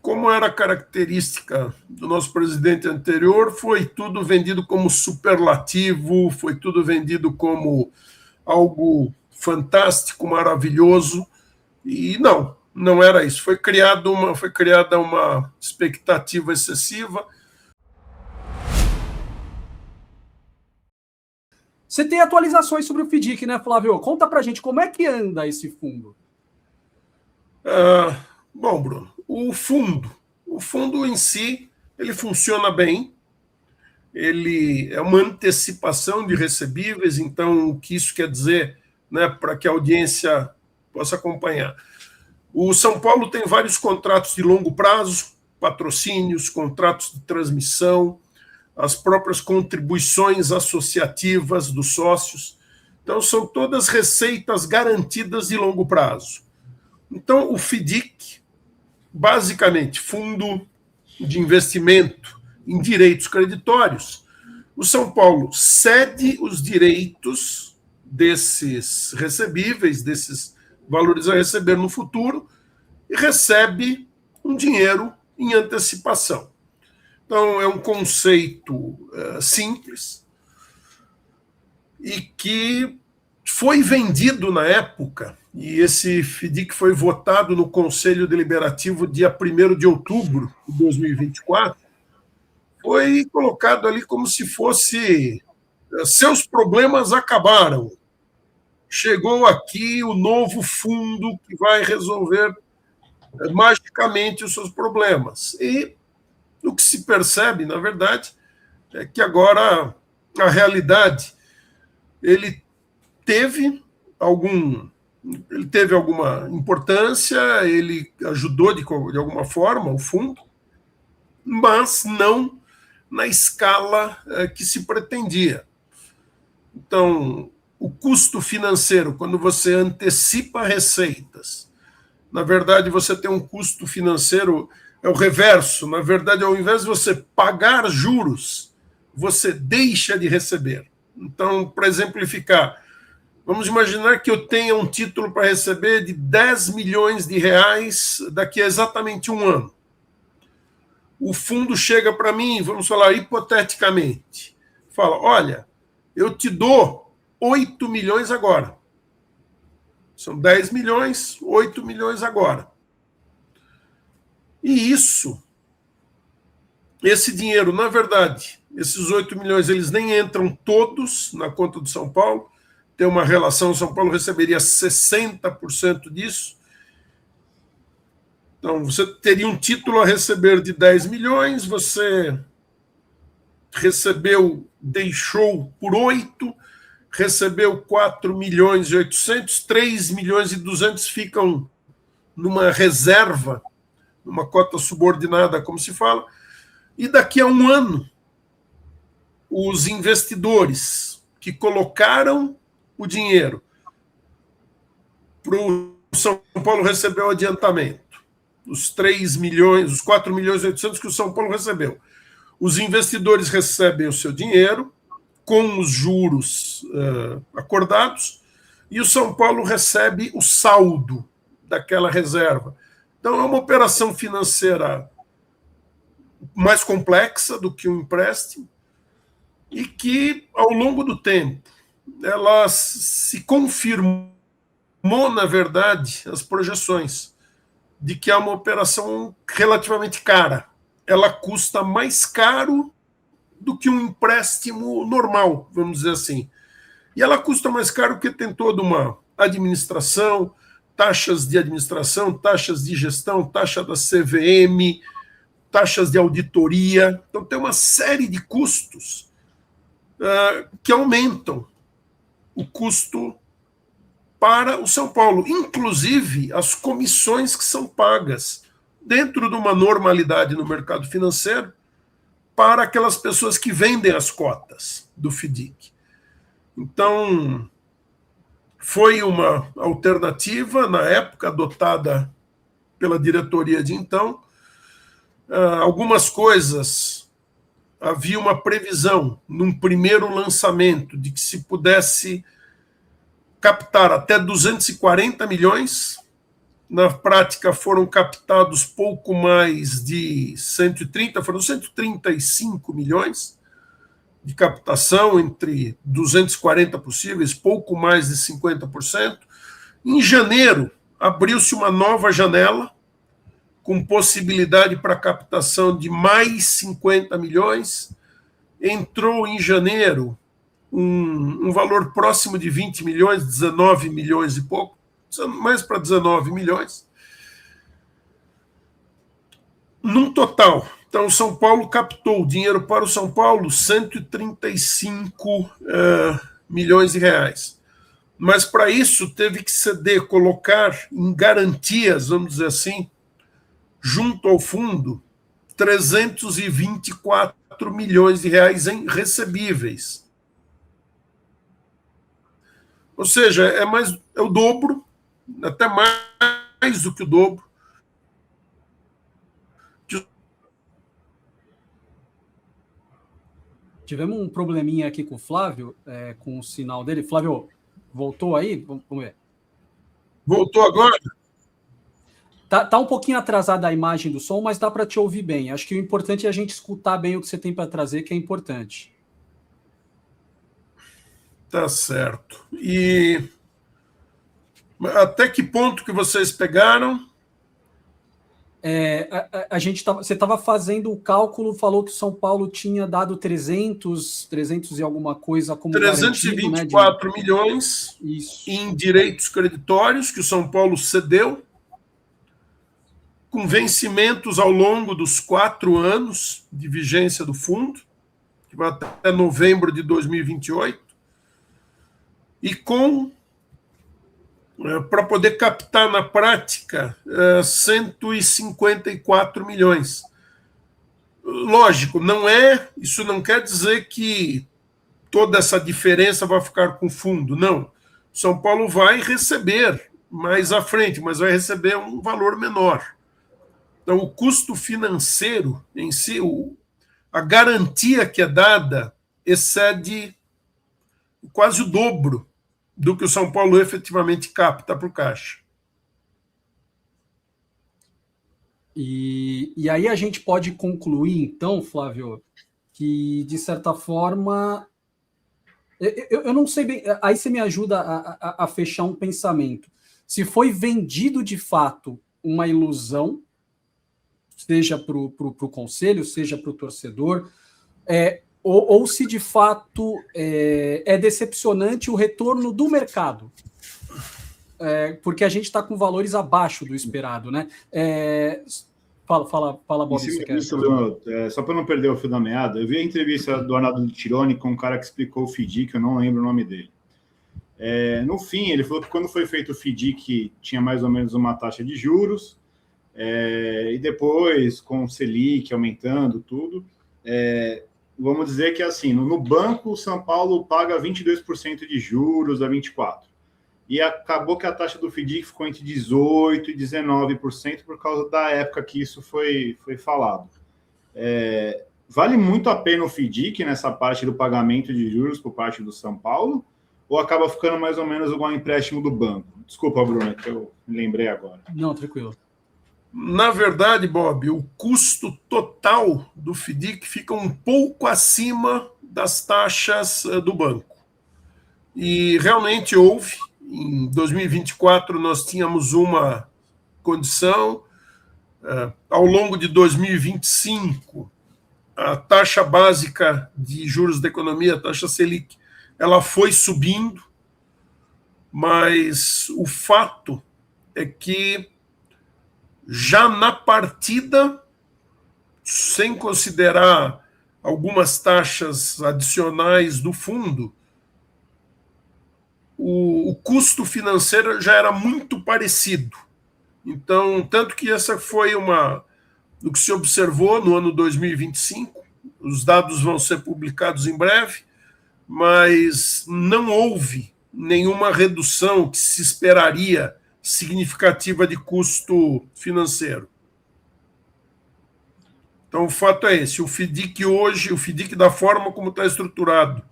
como era característica do nosso presidente anterior, foi tudo vendido como superlativo, foi tudo vendido como algo fantástico, maravilhoso, e não era isso. Foi criada uma expectativa excessiva. Você tem atualizações sobre o FDIC, né, Flávio? Conta pra gente como é que anda esse fundo. Bom, Bruno, o fundo em si, ele funciona bem, ele é uma antecipação de recebíveis, então o que isso quer dizer, né, para que a audiência possa acompanhar? O São Paulo tem vários contratos de longo prazo, patrocínios, contratos de transmissão, as próprias contribuições associativas dos sócios. Então, são todas receitas garantidas de longo prazo. Então, o FDIC, basicamente, fundo de investimento em direitos creditórios, o São Paulo cede os direitos desses recebíveis, desses valores a receber no futuro, e recebe um dinheiro em antecipação. Então, é um conceito simples e que foi vendido na época, e esse FDIC foi votado no Conselho Deliberativo dia 1º de outubro de 2024, foi colocado ali como se fosse seus problemas acabaram. Chegou aqui o novo fundo que vai resolver magicamente os seus problemas. E o que se percebe, na verdade, é que agora a realidade ele teve alguma importância, ele ajudou de alguma forma o fundo, mas não na escala que se pretendia. Então, o custo financeiro, quando você antecipa receitas, na verdade, você tem um custo financeiro, é o reverso. Na verdade, ao invés de você pagar juros, você deixa de receber. Então, para exemplificar, vamos imaginar que eu tenha um título para receber de 10 milhões de reais daqui a exatamente um ano. O fundo chega para mim, vamos falar hipoteticamente, fala, olha, eu te dou 8 milhões agora. São 10 milhões, 8 milhões agora. E esse dinheiro, na verdade, esses 8 milhões, eles nem entram todos na conta do São Paulo. Tem uma relação, São Paulo receberia 60% disso. Então, você teria um título a receber de 10 milhões, você deixou por 8, recebeu 4 milhões e 800, 3 milhões e 200 ficam numa reserva, numa cota subordinada, como se fala, e daqui a um ano, os investidores que colocaram o dinheiro para o São Paulo receber o adiantamento, os 3 milhões, os 4 milhões e 800 que o São Paulo recebeu. Os investidores recebem o seu dinheiro com os juros acordados e o São Paulo recebe o saldo daquela reserva. Então, é uma operação financeira mais complexa do que um empréstimo e que, ao longo do tempo, ela se confirmou, na verdade, as projeções de que é uma operação relativamente cara. Ela custa mais caro do que um empréstimo normal, vamos dizer assim. E ela custa mais caro porque tem toda uma administração, taxas de administração, taxas de gestão, taxa da CVM, taxas de auditoria. Então, tem uma série de custos que aumentam o custo para o São Paulo, inclusive as comissões que são pagas dentro de uma normalidade no mercado financeiro para aquelas pessoas que vendem as cotas do FDIC. Então, foi uma alternativa, na época, adotada pela diretoria de então. Algumas coisas, havia uma previsão, num primeiro lançamento, de que se pudesse captar até 240 milhões Na prática, foram captados pouco mais de 130, foram 135 milhões de captação, entre 240 possíveis, pouco mais de 50%. Em janeiro, abriu-se uma nova janela, com possibilidade para captação de mais 50 milhões. Entrou em janeiro um valor próximo de 20 milhões, 19 milhões e pouco, mais para 19 milhões. Num total, então, São Paulo captou dinheiro para o São Paulo 135 milhões de reais. Mas para isso teve que ceder, colocar em garantias, vamos dizer assim, junto ao fundo, 324 milhões de reais em recebíveis. Ou seja, é o dobro, até mais do que o dobro. Tivemos um probleminha aqui com o Flávio, com o sinal dele. Flávio, voltou aí? Vamos ver. Voltou agora? Tá um pouquinho atrasada a imagem do som, mas dá para te ouvir bem. Acho que o importante é a gente escutar bem o que você tem para trazer, que é importante. Tá certo. E até que ponto que vocês pegaram? Você estava fazendo o cálculo, falou que o São Paulo tinha dado 300 e alguma coisa como 324 garantido, milhões Isso. Em direitos creditórios que o São Paulo cedeu, com vencimentos ao longo dos 4 anos de vigência do fundo, que vai até novembro de 2028, e para poder captar na prática 154 milhões. Lógico, isso não quer dizer que toda essa diferença vai ficar com o fundo, não. São Paulo vai receber mais à frente, mas vai receber um valor menor. Então, o custo financeiro em si, a garantia que é dada, excede quase o dobro do que o São Paulo efetivamente capta para o caixa. E aí a gente pode concluir, então, Flávio, que, de certa forma, eu não sei bem, aí você me ajuda a fechar um pensamento. Se foi vendido, de fato, uma ilusão, seja para o conselho, seja para o torcedor, ou se de fato é decepcionante o retorno do mercado, porque a gente está com valores abaixo do esperado, né? Fala, Bob. Só para não perder o fio da meada, eu vi a entrevista do Arnaldo Tironi com um cara que explicou o FDIC, eu não lembro o nome dele. No fim, ele falou que quando foi feito o FDIC tinha mais ou menos uma taxa de juros, e depois, com o Selic aumentando tudo, vamos dizer que assim, no banco, o São Paulo paga 22% de juros a 24%. E acabou que a taxa do FDIC ficou entre 18% e 19% por causa da época que isso foi falado. Vale muito a pena o FDIC nessa parte do pagamento de juros por parte do São Paulo? Ou acaba ficando mais ou menos igual ao empréstimo do banco? Desculpa, Bruno, que eu me lembrei agora. Não, tranquilo. Na verdade, Bob, o custo total do FDIC fica um pouco acima das taxas do banco. E realmente houve. Em 2024, nós tínhamos uma condição. Ao longo de 2025, a taxa básica de juros da economia, a taxa Selic, ela foi subindo, mas o fato é que já na partida, sem considerar algumas taxas adicionais do fundo, o custo financeiro já era muito parecido. Então, tanto que essa foi o que se observou no ano 2025, os dados vão ser publicados em breve, mas não houve nenhuma redução que se esperaria significativa de custo financeiro. Então, o fato é esse: o FDIC hoje, o FDIC da forma como está estruturado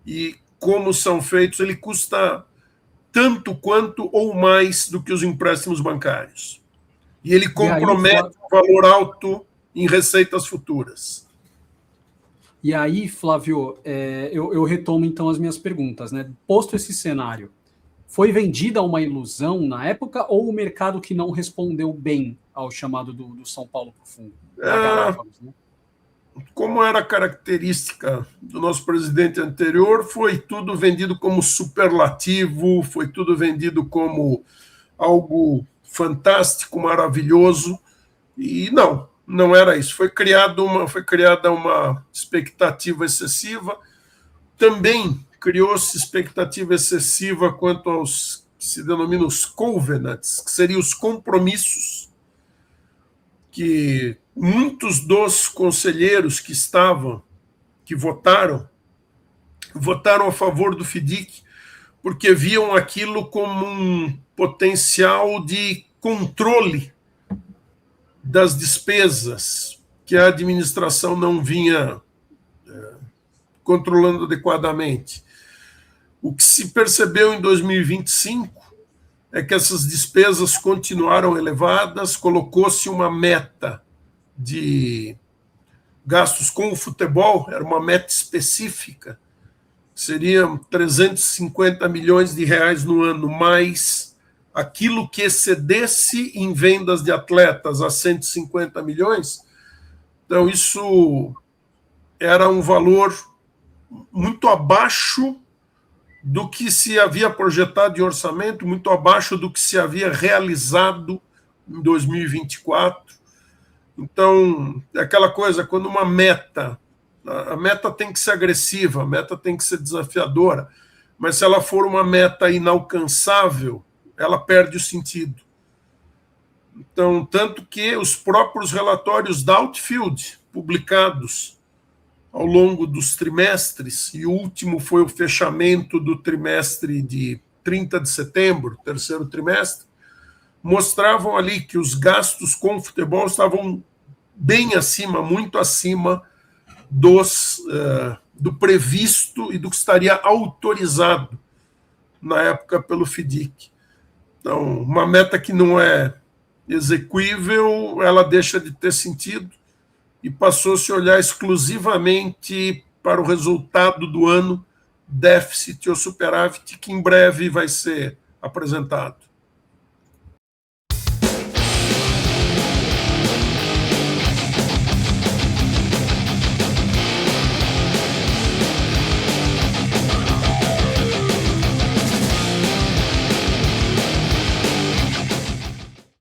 e como são feitos, ele custa tanto quanto ou mais do que os empréstimos bancários. E ele compromete um valor alto em receitas futuras. E aí, Flávio, eu retomo então as minhas perguntas, né? Posto esse cenário, foi vendida uma ilusão na época ou o mercado que não respondeu bem ao chamado do São Paulo Profundo? Né? Como era a característica do nosso presidente anterior, foi tudo vendido como superlativo, foi tudo vendido como algo fantástico, maravilhoso, e não era isso. Foi criada uma expectativa excessiva. Também criou-se expectativa excessiva quanto aos que se denominam os covenants, que seriam os compromissos que muitos dos conselheiros que votaram a favor do FIDC, porque viam aquilo como um potencial de controle das despesas que a administração não vinha controlando adequadamente. O que se percebeu em 2025 é que essas despesas continuaram elevadas, colocou-se uma meta de gastos com o futebol, era uma meta específica, seriam 350 milhões de reais no ano, mais aquilo que excedesse em vendas de atletas a 150 milhões. Então, isso era um valor muito abaixo do que se havia projetado de orçamento, muito abaixo do que se havia realizado em 2024. Então, é aquela coisa, quando uma meta, a meta tem que ser agressiva, a meta tem que ser desafiadora, mas se ela for uma meta inalcançável, ela perde o sentido. Então, tanto que os próprios relatórios da Outfield, publicados ao longo dos trimestres, e o último foi o fechamento do trimestre de 30 de setembro, terceiro trimestre, mostravam ali que os gastos com o futebol estavam bem acima, muito acima do previsto e do que estaria autorizado na época pelo FIDC. Então, uma meta que não é execuível, ela deixa de ter sentido e passou-se a olhar exclusivamente para o resultado do ano, déficit ou superávit, que em breve vai ser apresentado.